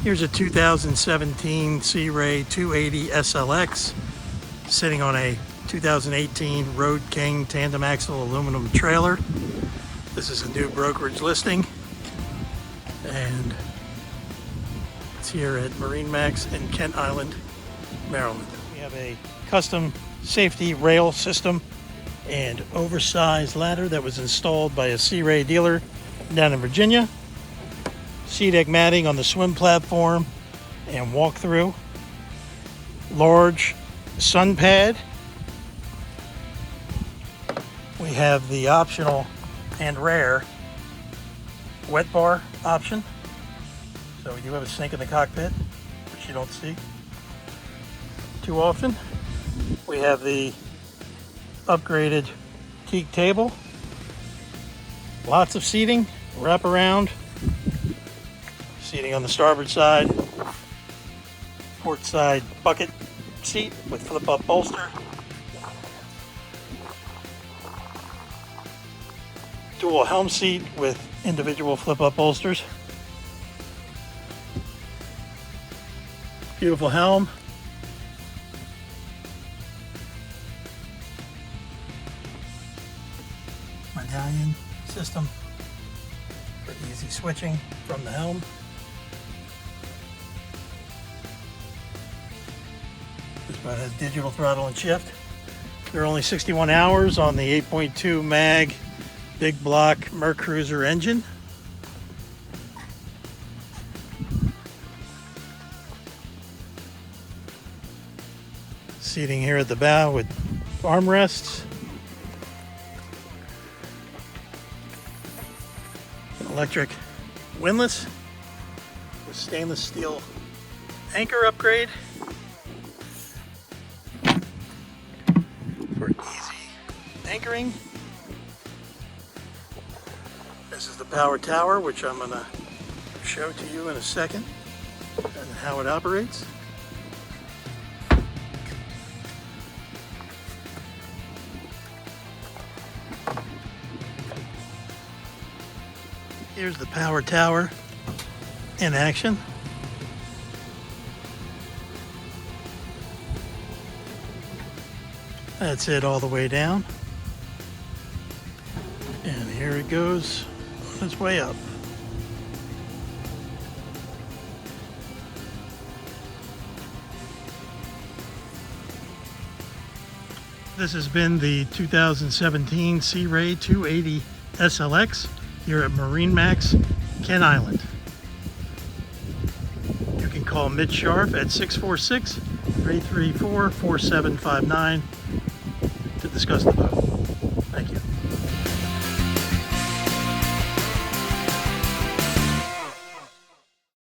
Here's a 2017 Sea Ray 280 SLX sitting on a 2018 Road King tandem axle aluminum trailer. This is a new brokerage listing, and it's here at MarineMax in Kent Island, Maryland. We have a custom safety rail system and oversized ladder that was installed by a Sea Ray dealer down in Virginia. Sea deck matting on the swim platform and walk through. Large sun pad. We have the optional and rare wet bar option. So we do have a sink in the cockpit, which you don't see too often. We have the upgraded teak table. Lots of seating, wrap around. Seating on the starboard side, port side bucket seat with flip-up bolster, dual helm seat with individual flip-up bolsters, beautiful helm, medallion system for easy switching from the helm. This boat has digital throttle and shift. There are only 61 hours on the 8.2 MAG big block Mercruiser engine. Seating here at the bow with armrests. An electric windlass with stainless steel anchor upgrade for easy anchoring. This is the power tower, which I'm going to show to you in a second, and how it operates. Here's the power tower in action. That's it all the way down. And here it goes on its way up. This has been the 2017 Sea Ray 280 SLX here at MarineMax Kent Island. You can call Mitch Scharf at 646-334-4759 to discuss the boat. Thank you.